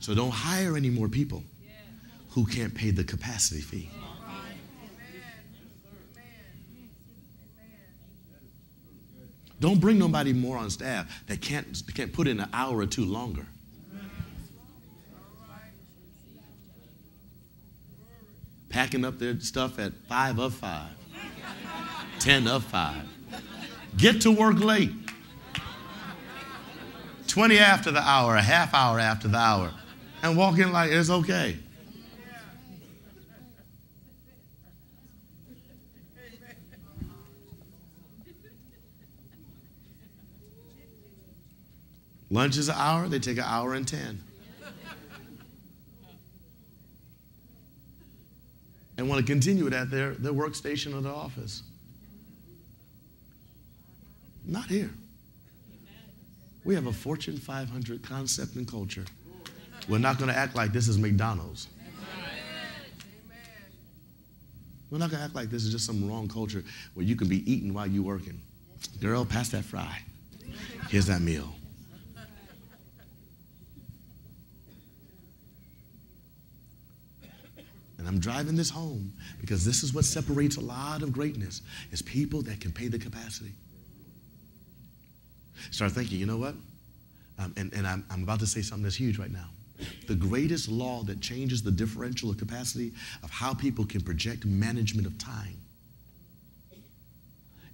So don't hire any more people who can't pay the capacity fee. Don't bring nobody more on staff that can't put in an hour or two longer. Packing up their stuff at 5 of 5, 10 of 5. Get to work late. 20 after the hour, a half hour after the hour, and walk in like it's okay. Lunch is an hour, they take an hour and 10. And want to continue it at their workstation or their office. Not here. We have a Fortune 500 concept and culture. We're not going to act like this is McDonald's. We're not going to act like this is just some wrong culture where you can be eating while you're working. Girl, pass that fry. Here's that meal. And I'm driving this home because this is what separates a lot of greatness, is people that can pay the capacity. Start thinking, you know what? And I'm about to say something that's huge right now. The greatest law that changes the differential of capacity of how people can project management of time.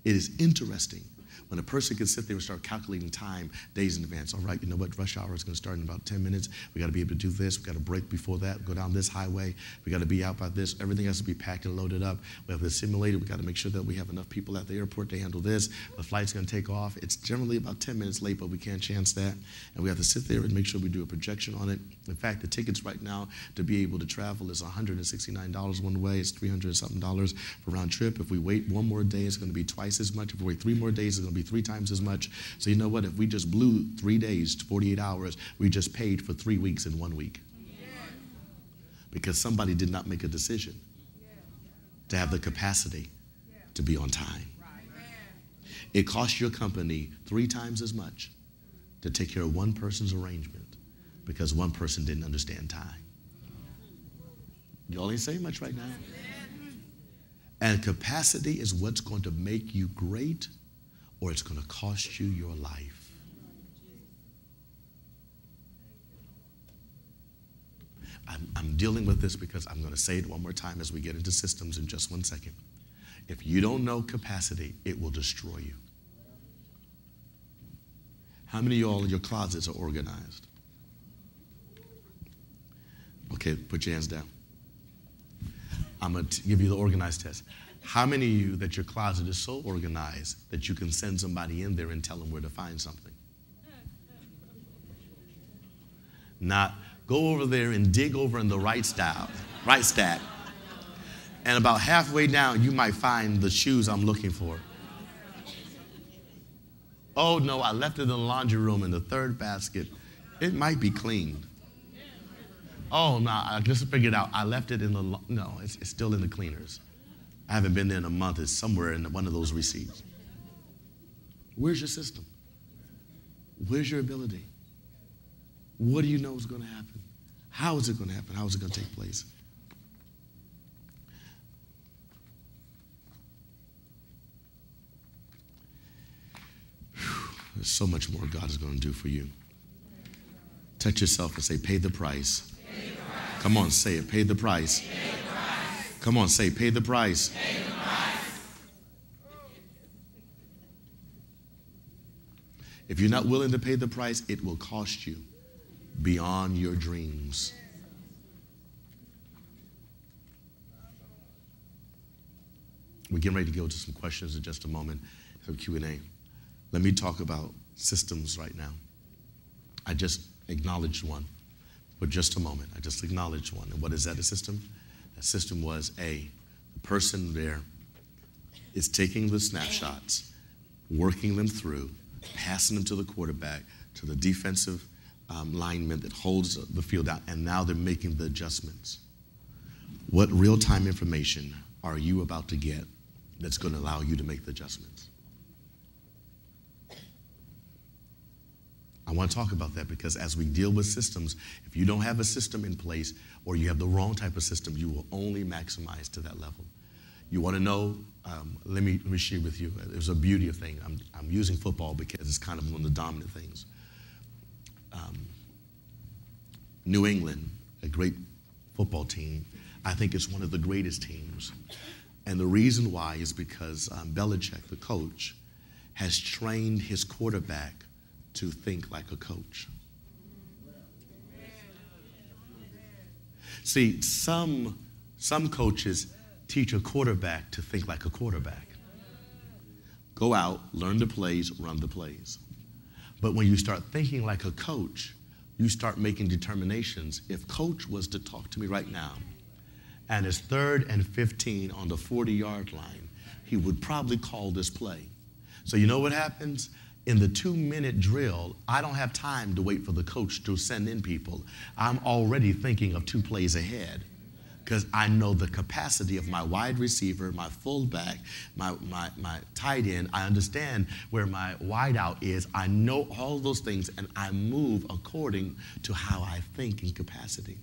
It is interesting when a person can sit there and start calculating time days in advance. All right, you know what? Rush hour is going to start in about 10 minutes. We got to be able to do this. We got to break before that, go down this highway. We got to be out by this. Everything has to be packed and loaded up. We have the simulator. We got to make sure that we have enough people at the airport to handle this. The flight's going to take off. It's generally about 10 minutes late, but we can't chance that. And we have to sit there and make sure we do a projection on it. In fact, the tickets right now to be able to travel is $169 one way. It's $300 something for round trip. If we wait one more day, it's going to be twice as much. If we wait 3 more days, it's going to be 3 times as much. So you know what? If we just blew 3 days, 48 hours, we just paid for 3 weeks in 1 week. Because somebody did not make a decision to have the capacity to be on time. It costs your company 3 times as much to take care of one person's arrangement because one person didn't understand time. Y'all ain't saying much right now. And capacity is what's going to make you great, or it's going to cost you your life. I'm dealing with this because I'm going to say it one more time as we get into systems in just 1 second. If you don't know capacity, it will destroy you. How many of y'all in your closets are organized? Okay, put your hands down. I'm going to give you the organized test. How many of you that your closet is so organized that you can send somebody in there and tell them where to find something? Not go over there and dig over in the right stack. And about halfway down, you might find the shoes I'm looking for. Oh no, I left it in the laundry room in the 3rd basket. It might be cleaned. Oh no, I just figured out I left it in the, no, it's still in the cleaners. I haven't been there in a month. It's somewhere in one of those receipts. Where's your system? Where's your ability? What do you know is going to happen? How is it going to happen? How is it going to take place? There's so much more God is going to do for you. Touch yourself and say, pay the price. Pay the price. Come on, say it. Pay the price. Pay the price. Come on, say, pay the price. Pay the price. If you're not willing to pay the price, it will cost you beyond your dreams. We're getting ready to go to some questions in just a moment, some Q&A. Let me talk about systems right now. I just acknowledged one for just a moment. I just acknowledged one. And what is that, a system? That system was the person there is taking the snapshots, working them through, passing them to the quarterback, to the defensive lineman that holds the field out, and now they're making the adjustments. What real-time information are you about to get that's going to allow you to make the adjustments? I want to talk about that because as we deal with systems, if you don't have a system in place or you have the wrong type of system, you will only maximize to that level. You want to know, let me share with you. There's a beauty of thing. I'm using football because it's kind of one of the dominant things. New England, a great football team, I think it's one of the greatest teams. And the reason why is because Belichick, the coach, has trained his quarterback to think like a coach. See, some coaches teach a quarterback to think like a quarterback. Go out, learn the plays, run the plays. But when you start thinking like a coach, you start making determinations. If coach was to talk to me right now, and it's 3rd and 15 on the 40-yard line, he would probably call this play. So you know what happens? In the 2-minute drill, I don't have time to wait for the coach to send in people. I'm already thinking of 2 plays ahead because I know the capacity of my wide receiver, my fullback, my tight end. I understand where my wide out is. I know all those things, and I move according to how I think in capacity.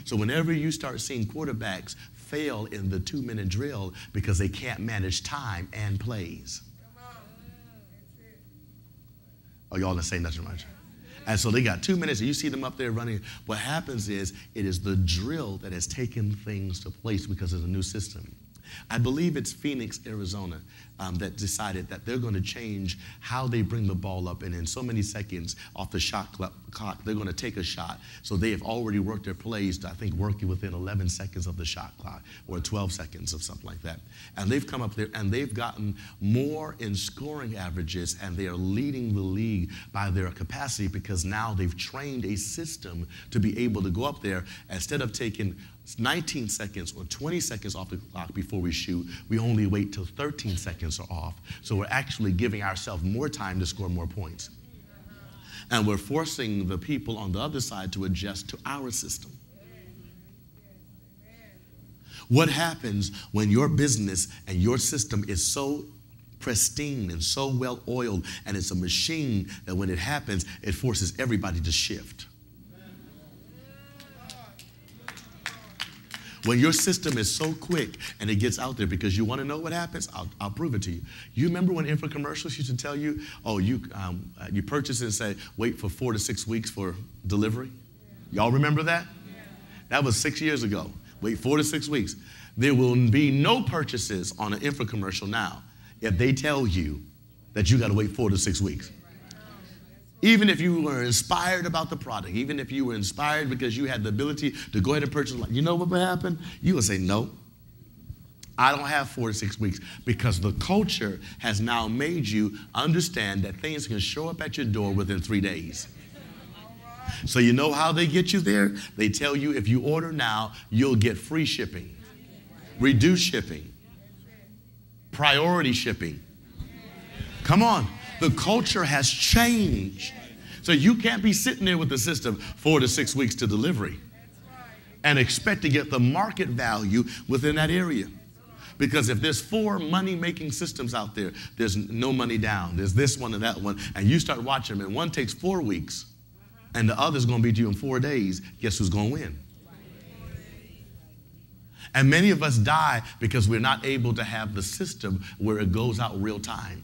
So whenever you start seeing quarterbacks fail in the 2-minute drill because they can't manage time and plays. Oh, y'all didn't say nothing right. And so they got 2 minutes and you see them up there running. What happens is it is the drill that has taken things to place because of the new system. I believe it's Phoenix, Arizona, that decided that they're going to change how they bring the ball up, and in so many seconds off the shot clock, they're going to take a shot. So they have already worked their plays, I think, working within 11 seconds of the shot clock or 12 seconds of something like that. And they've come up there and they've gotten more in scoring averages, and they are leading the league by their capacity because now they've trained a system to be able to go up there. Instead of taking 19 seconds or 20 seconds off the clock before we shoot, we only wait till 13 seconds are off. So we're actually giving ourselves more time to score more points. And we're forcing the people on the other side to adjust to our system. What happens when your business and your system is so pristine and so well oiled, and it's a machine that when it happens, it forces everybody to shift? When your system is so quick and it gets out there, because you want to know what happens, I'll prove it to you. You remember when infomercials used to tell you, oh, you purchase it and say, wait for 4 to 6 weeks for delivery? Y'all remember that? That was 6 years ago. Wait 4 to 6 weeks. There will be no purchases on an infomercial now if they tell you that you got to wait 4 to 6 weeks. Even if you were inspired about the product, even if you were inspired because you had the ability to go ahead and purchase, you know what would happen? You would say, no, I don't have 4 to 6 weeks, because the culture has now made you understand that things can show up at your door within 3 days. So you know how they get you there? They tell you if you order now, you'll get free shipping, reduced shipping, priority shipping. Come on. The culture has changed. So you can't be sitting there with the system 4 to 6 weeks to delivery and expect to get the market value within that area. Because if there's 4 money-making systems out there, there's no money down. There's this one and that one. And you start watching them, and one takes 4 weeks, and the other's going to be to you in 4 days. Guess who's going to win? And many of us die because we're not able to have the system where it goes out real time.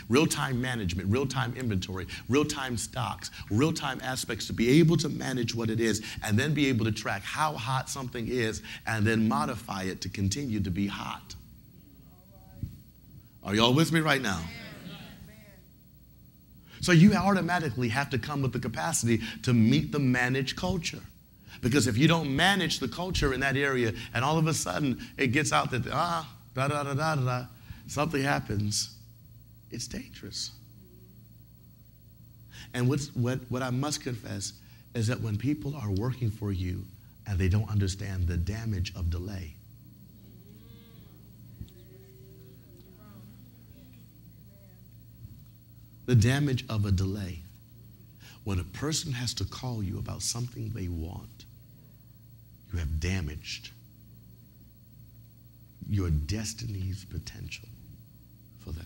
Real-time management, real-time inventory, real-time stocks, real-time aspects to be able to manage what it is and then be able to track how hot something is and then modify it to continue to be hot. Are y'all with me right now? So you automatically have to come with the capacity to meet the managed culture. Because if you don't manage the culture in that area and all of a sudden it gets out that, something happens, it's dangerous. And what I must confess is that when people are working for you and they don't understand the damage of delay, the damage of a delay, when a person has to call you about something they want, you have damaged your destiny's potential for them.